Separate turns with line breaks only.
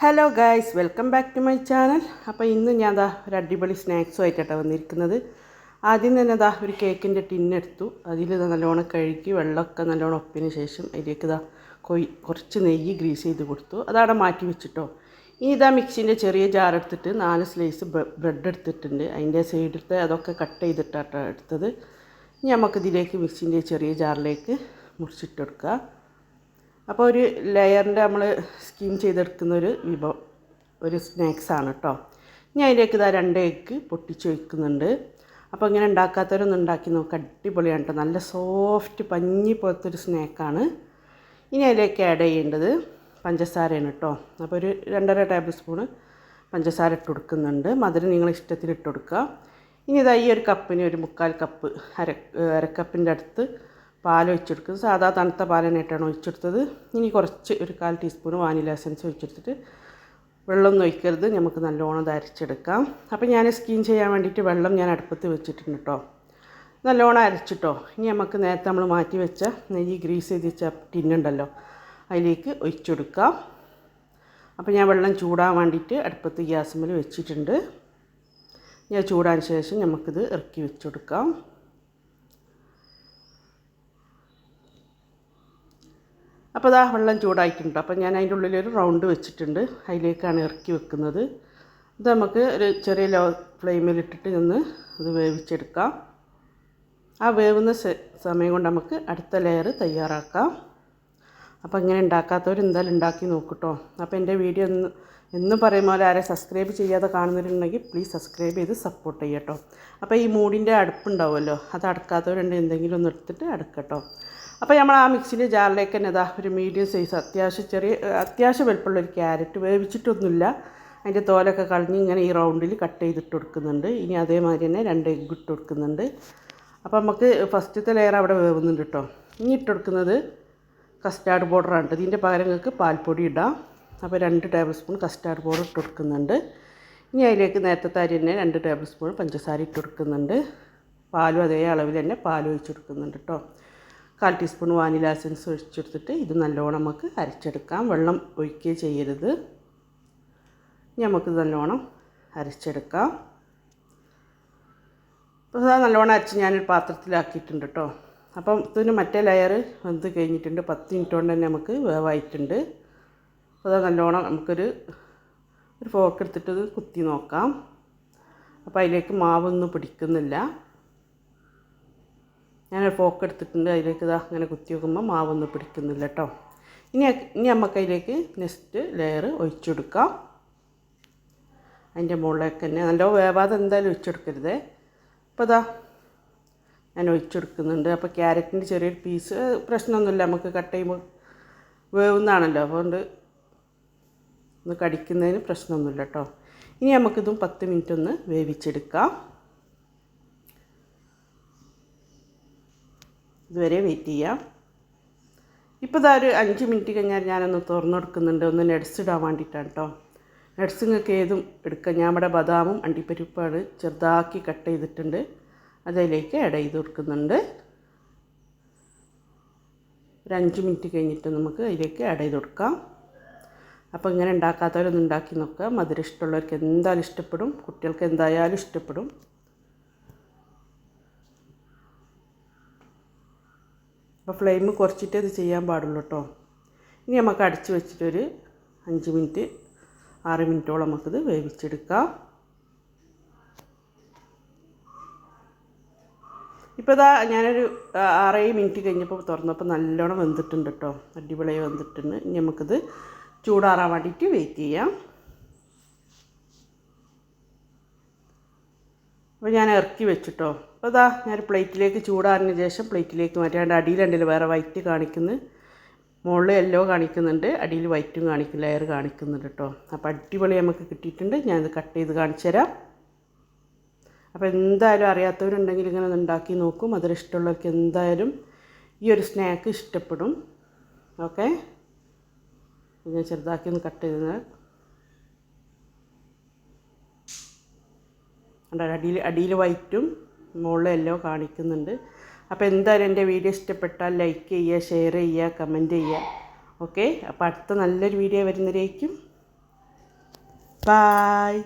Hello guys, welcome back to my channel. അപ്പോൾ ഇന്ന് ഞാൻ ഒരു അടിപൊളി സ്നാക്സുമായിട്ടാണ് വന്നിരിക്കുന്നത്. ആദ്യം തന്നെ ഒരു കേക്കിൻ്റെ ടിന്നെടുത്തു. അതിൽ നല്ലോണം കഴുകി വെള്ളമൊക്കെ നല്ലോണം ഒപ്പിന് ശേഷം അതിലേക്ക് കുറച്ച് നെയ്യ് ഗ്രീസ് ചെയ്ത് കൊടുത്തു. അതവിടെ മാറ്റി വെച്ചിട്ടോ. ഇനി മിക്സിൻ്റെ ചെറിയ ജാർ എടുത്തിട്ട് 4 സ്ലൈസ് ബ്രെഡ് എടുത്തിട്ടുണ്ട്. അതിൻ്റെ സൈഡിലത്തെ അതൊക്കെ കട്ട് ചെയ്തിട്ടാണ് എടുത്തത്. ഇനി നമുക്കിതിലേക്ക് മിക്സിൻ്റെ ചെറിയ ജാറിലേക്ക് മുറിച്ചിട്ടെടുക്കുക. അപ്പോൾ ഒരു ലെയറിൻ്റെ നമ്മൾ സ്കീം ചെയ്തെടുക്കുന്ന ഒരു സ്നാക്സാണ് കേട്ടോ. ഇനി അതിലേക്ക് 2 എഗ്ഗ് പൊട്ടിച്ച് വയ്ക്കുന്നുണ്ട്. അപ്പോൾ ഇങ്ങനെ ഉണ്ടാക്കാത്തവരൊന്നും ഉണ്ടാക്കി നോക്കുക, അടിപൊളിയാണ് കേട്ടോ. നല്ല സോഫ്റ്റ് പഞ്ഞി പോലത്തെ ഒരു സ്നാക്കാണ്. ഇനി അതിലേക്ക് ആഡ് ചെയ്യേണ്ടത് പഞ്ചസാരയാണ് കേട്ടോ. അപ്പോൾ ഒരു 2.5 ടേബിൾ സ്പൂണ് പഞ്ചസാര ഇട്ട് കൊടുക്കുന്നുണ്ട്. മധുരം നിങ്ങൾ ഇഷ്ടത്തിൽ ഇട്ട് കൊടുക്കുക. ഇനി ഈ ഒരു കപ്പിന് ഒരു 3/4 കപ്പ് അരക്കപ്പിൻ്റെ അടുത്ത് പാൽ ഒഴിച്ചെടുക്കുന്നത്. സാധാ തണുത്ത പാലിനായിട്ടാണ് ഒഴിച്ചെടുത്തത്. ഇനി കുറച്ച് ഒരു 1/4 ടീസ്പൂൺ വാനില എസൻസ് ഒഴിച്ചെടുത്തിട്ട് വെള്ളമൊന്നും ഒഴിക്കരുത്, നമുക്ക് നല്ലോണം അരച്ചെടുക്കാം. അപ്പോൾ ഞാൻ സ്കീം ചെയ്യാൻ വേണ്ടിയിട്ട് വെള്ളം ഞാൻ അടുപ്പത്ത് വെച്ചിട്ടുണ്ട് കേട്ടോ. നല്ലോണം അരച്ചിട്ടോ. ഇനി നമുക്ക് നേരത്തെ നമ്മൾ മാറ്റി വെച്ച നെയ്യ് ഗ്രീസ് ചെയ്ത് വെച്ച ടിന്നുണ്ടല്ലോ, അതിലേക്ക് ഒഴിച്ചെടുക്കാം. അപ്പോൾ ഞാൻ വെള്ളം ചൂടാൻ വേണ്ടിയിട്ട് അടുപ്പത്ത് ഗ്യാസുമ്മൽ വെച്ചിട്ടുണ്ട്. ഞാൻ ചൂടാൻ ശേഷം നമുക്കിത് ഇറക്കി വെച്ചെടുക്കാം. അപ്പോൾ വെള്ളം ചൂടായിട്ടുണ്ട്. അപ്പോൾ ഞാൻ അതിൻ്റെ ഉള്ളിലൊരു റൗണ്ട് വെച്ചിട്ടുണ്ട്. അതിലേക്കാണ് ഇറക്കി വെക്കുന്നത്. ഇത് നമുക്ക് ഒരു ചെറിയ ലോ ഫ്ലെയിമിലിട്ടിട്ട് ഇത് വേവിച്ചെടുക്കാം. ആ വേവുന്ന സമയം കൊണ്ട് നമുക്ക് അടുത്ത ലെയർ തയ്യാറാക്കാം. അപ്പോൾ ഇങ്ങനെ ഉണ്ടാക്കാത്തവർ എന്തായാലും ഉണ്ടാക്കി നോക്കൂട്ടോ. അപ്പോൾ എൻ്റെ വീഡിയോ എന്നും പറയുമ്പോൾ ആരെ സബ്സ്ക്രൈബ് ചെയ്യാതെ കാണുന്നവരുണ്ടെങ്കിൽ പ്ലീസ് സബ്സ്ക്രൈബ് ചെയ്ത് സപ്പോർട്ട് ചെയ്യട്ടോ. അപ്പോൾ ഈ മൂടിൻ്റെ അടുപ്പുണ്ടാവുമല്ലോ, അത് അടക്കാത്തവരുണ്ട് എന്തെങ്കിലും ഒന്ന് എടുത്തിട്ട് അടക്കട്ടോ. അപ്പോൾ നമ്മൾ ആ മിക്സിൻ്റെ ജാറിലേക്ക് തന്നെ ഒരു മീഡിയം സൈസ് അത്യാവശ്യം വലുപ്പമുള്ള ഒരു ക്യാരറ്റ് വേവിച്ചിട്ടൊന്നുമില്ല, അതിൻ്റെ തോലൊക്കെ കളഞ്ഞ് ഇങ്ങനെ ഈ റൗണ്ടിൽ കട്ട് ചെയ്തിട്ട് കൊടുക്കുന്നുണ്ട്. ഇനി അതേമാതിരി തന്നെ 2 എഗ്ഗ് ഇട്ട് കൊടുക്കുന്നുണ്ട്. അപ്പോൾ നമുക്ക് ഫസ്റ്റത്തെ ലെയർ അവിടെ വേവുന്നുണ്ട് കേട്ടോ. ഇനി ഇട്ട് കൊടുക്കുന്നത് കസ്റ്റാർഡ് പൗഡറാണ്. ഇതിൻ്റെ പകരം നിങ്ങൾക്ക് പാൽപ്പൊടി ഇടാം. അപ്പോൾ 2 ടേബിൾ സ്പൂൺ കസ്റ്റാർഡ് പൗഡർ ഇട്ട് കൊടുക്കുന്നുണ്ട്. ഇനി അതിലേക്ക് നേരത്തെ അരി തന്നെ 2 ടേബിൾ സ്പൂൺ പഞ്ചസാര ഇട്ട് കൊടുക്കുന്നുണ്ട്. പാലും അതേ അളവിൽ തന്നെ പാലും ഒഴിച്ച് കൊടുക്കുന്നുണ്ട് കേട്ടോ. 1/4 ടീസ്പൂൺ വാനില എസൻസ് ഒഴിച്ചെടുത്തിട്ട് ഇത് നല്ലോണം നമുക്ക് അരച്ചെടുക്കാം. വെള്ളം ഒഴിക്കുകയും ചെയ്യരുത്. നമുക്ക് നല്ലോണം അരച്ചെടുക്കാം. അപ്പോൾ നല്ലോണം അരച്ച് ഞാനൊരു പാത്രത്തിലാക്കിയിട്ടുണ്ട് കേട്ടോ. അപ്പം ഇതിന് മറ്റേ ലെയർ വെന്ത് കഴിഞ്ഞിട്ടുണ്ട്. 10 മിനിറ്റ് കൊണ്ട് തന്നെ നമുക്ക് വേവായിട്ടുണ്ട്. അപ്പോൾ നല്ലോണം നമുക്കൊരു ഫോർക്ക് എടുത്തിട്ട് ഇത് കുത്തി നോക്കാം. അപ്പോൾ അതിലേക്ക് മാവൊന്നും പിടിക്കുന്നില്ല. ഞാനൊരു ഫോക്ക് എടുത്തിട്ടുണ്ട്. അതിലേക്ക് അങ്ങനെ കുത്തി വെക്കുമ്പോൾ മാവൊന്നും പിടിക്കുന്നില്ല കേട്ടോ. ഇനി നമുക്ക് അതിലേക്ക് നെക്സ്റ്റ് ലെയർ ഒഴിച്ചെടുക്കാം. അതിൻ്റെ മുകളിലേക്ക് തന്നെ നല്ല വേവാതെ എന്തായാലും ഒഴിച്ചെടുക്കരുതേ. അപ്പോൾ ഞാൻ ഒഴിച്ചെടുക്കുന്നുണ്ട്. അപ്പോൾ ക്യാരറ്റിൻ്റെ ചെറിയൊരു പീസ് പ്രശ്നമൊന്നുമില്ല, നമുക്ക് കട്ട് ചെയ്യുമ്പോൾ വേവുന്നതാണല്ലോ, അതുകൊണ്ട് ഒന്ന് കടിക്കുന്നതിന് പ്രശ്നമൊന്നുമില്ല കേട്ടോ. ഇനി നമുക്കിതും 10 മിനിറ്റ് ഒന്ന് വേവിച്ചെടുക്കാം. ഇതുവരെ വെയിറ്റ് ചെയ്യാം. ഇപ്പോൾ ഒരു 5 മിനിറ്റ് കഴിഞ്ഞാൽ ഞാനൊന്ന് തുറന്നു കൊടുക്കുന്നുണ്ട്. ഒന്ന് നട്സ് ഇടാൻ വേണ്ടിയിട്ടാണ് കേട്ടോ. നട്സ് നിങ്ങൾക്ക് ഏതും എടുക്കാം. ഞാൻ ഇവിടെ ബദാമും അണ്ടിപ്പരിപ്പാണ് ചെറുതാക്കി കട്ട് ചെയ്തിട്ടുണ്ട്, അതിലേക്ക് ആഡ് ചെയ്ത് കൊടുക്കുന്നുണ്ട്. ഒരു 5 മിനിറ്റ് കഴിഞ്ഞിട്ട് നമുക്ക് അതിലേക്ക് ആഡ് ചെയ്ത് കൊടുക്കാം. അപ്പോൾ ഇങ്ങനെ ഉണ്ടാക്കാത്തവരൊന്നും ഉണ്ടാക്കി നോക്കുക. മധുരം ഇഷ്ടമുള്ളവർക്ക് എന്തായാലും ഇഷ്ടപ്പെടും, കുട്ടികൾക്ക് എന്തായാലും ഇഷ്ടപ്പെടും. അപ്പോൾ ഫ്ലെയിം കുറച്ചിട്ടേ ഇത് ചെയ്യാൻ പാടുള്ളൂ കേട്ടോ. ഇനി നമുക്ക് അടച്ച് വെച്ചിട്ടൊരു 5 മിനിറ്റ് 6 മിനിറ്റോളം നമുക്കിത് വേവിച്ചെടുക്കാം. ഇപ്പോൾ ഞാനൊരു 6-7 മിനിറ്റ് കഴിഞ്ഞപ്പോൾ തുറന്നപ്പോൾ നല്ലോണം വെന്തിട്ടുണ്ട് കേട്ടോ. അടിപൊളിയായി വെന്തിട്ടുണ്ട്. ഇനി നമുക്കിത് ചൂടാറാൻ വേണ്ടിയിട്ട് വെയിറ്റ് ചെയ്യാം. അപ്പോൾ ഞാൻ ഇറക്കി വെച്ചിട്ടോ. അപ്പോൾ ഞാൻ പ്ലേറ്റിലേക്ക് ചൂടാറിന് ശേഷം പ്ലേറ്റിലേക്ക് മാറ്റാണ്ട് അടിയിലുണ്ടല്ലോ വേറെ വൈറ്റ് കാണിക്കുന്നു, മുകളിൽ യെല്ലോ കാണിക്കുന്നുണ്ട്, അടിയിൽ വൈറ്റും ലെയർ കാണിക്കുന്നുണ്ട് കേട്ടോ. അപ്പോൾ അടിപൊളി നമുക്ക് കിട്ടിയിട്ടുണ്ട്. ഞാനിത് കട്ട് ചെയ്ത് കാണിച്ചു തരാം. അപ്പോൾ എന്തായാലും അറിയാത്തവരുണ്ടെങ്കിൽ ഇങ്ങനെ ഉണ്ടാക്കി നോക്കും. മധുരം ഇഷ്ടമുള്ളവർക്ക് എന്തായാലും ഈ ഒരു സ്നാക്ക് ഇഷ്ടപ്പെടും. ഓക്കെ, ഞാൻ ചെറുതാക്കി ഒന്ന് കട്ട് ചെയ്ത് അടിയിൽ വൈറ്റും മുകളിൽ യെല്ലോ കാണിക്കുന്നുണ്ട്. അപ്പോൾ എന്തായാലും എൻ്റെ വീഡിയോ ഇഷ്ടപ്പെട്ടാൽ ലൈക്ക് ചെയ്യുക, ഷെയർ ചെയ്യുക, കമൻറ്റ് ചെയ്യുക. ഓക്കെ, അപ്പോൾ അടുത്ത നല്ലൊരു വീഡിയോ വരുന്നതിലേക്കും ബായ്.